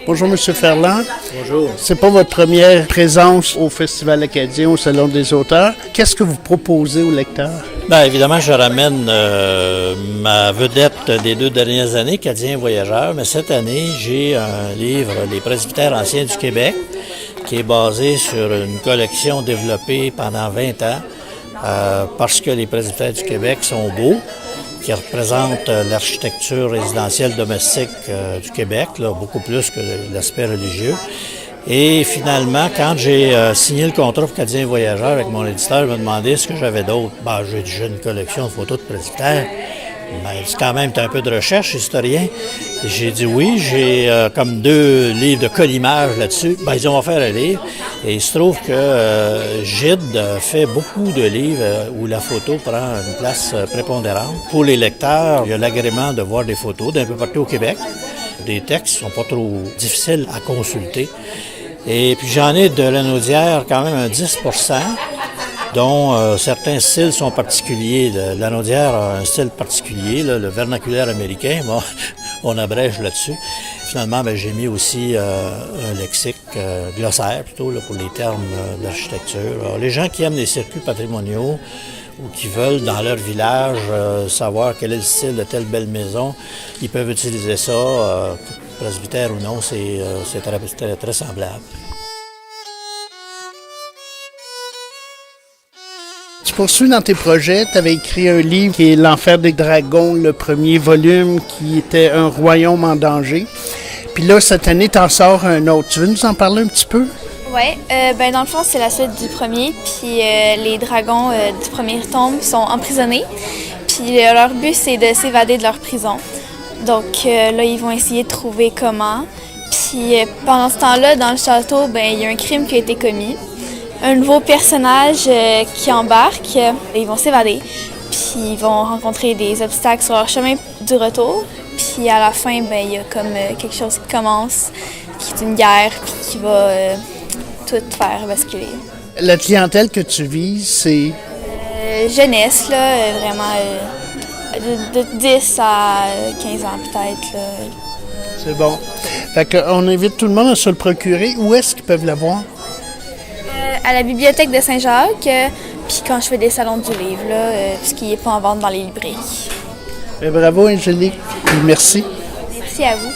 Bonjour, M. Ferland. Bonjour. C'est pas votre première présence au Festival acadien, au Salon des auteurs. Qu'est-ce que vous proposez aux lecteurs? Bien, évidemment, je ramène ma vedette des 2 dernières années, Acadien Voyageur, mais cette année, j'ai un livre, Les presbytères anciens du Québec, qui est basé sur une collection développée pendant 20 ans, parce que les presbytères du Québec sont beaux, qui représentent l'architecture résidentielle domestique du Québec, là, beaucoup plus que l'aspect religieux. Et finalement, quand j'ai signé le contrat pour Acadien Voyageur avec mon éditeur, il m'a demandé ce que j'avais d'autre. Ben, j'ai déjà une collection de photos de presbytères. Ben, c'est quand même un peu de recherche, historien. J'ai dit oui, j'ai comme 2 livres de collimage là-dessus. Ben, ils ont offert un livre. Et il se trouve que Gide fait beaucoup de livres où la photo prend une place prépondérante. Pour les lecteurs, il y a l'agrément de voir des photos d'un peu partout au Québec. Des textes qui ne sont pas trop difficiles à consulter. Et puis j'en ai de Lanaudière quand même un 10 dont certains styles sont particuliers. Lanaudière a un style particulier, là, le vernaculaire américain, bon, on abrège là-dessus. Finalement, ben, j'ai mis aussi un lexique glossaire plutôt là, pour les termes d'architecture. Alors, les gens qui aiment les circuits patrimoniaux ou qui veulent dans leur village savoir quel est le style de telle belle maison, ils peuvent utiliser ça, presbytère ou non, c'est très semblable. Tu poursuis dans tes projets. Tu avais écrit un livre qui est L'Enfer des dragons, le premier volume, qui était un royaume en danger. Puis là, cette année, tu en sors un autre. Tu veux nous en parler un petit peu? Oui, dans le fond, c'est la suite du premier. Puis les dragons du premier tome sont emprisonnés. Puis leur but, c'est de s'évader de leur prison. Donc là, ils vont essayer de trouver comment. Puis pendant ce temps-là, dans le château, il y a un crime qui a été commis. Un nouveau personnage qui embarque, ils vont s'évader, puis ils vont rencontrer des obstacles sur leur chemin du retour, puis à la fin, il y a comme quelque chose qui commence, qui est une guerre, puis qui va tout faire basculer. La clientèle que tu vises, c'est? Jeunesse, là, vraiment de 10 à 15 ans peut-être. Là. C'est bon. Fait qu'on invite tout le monde à se le procurer. Où est-ce qu'ils peuvent l'avoir? À la bibliothèque de Saint-Jacques, puis quand je fais des salons du livre, puisqu'il n'est pas en vente dans les librairies. Bravo, Angélique. Merci. Merci à vous.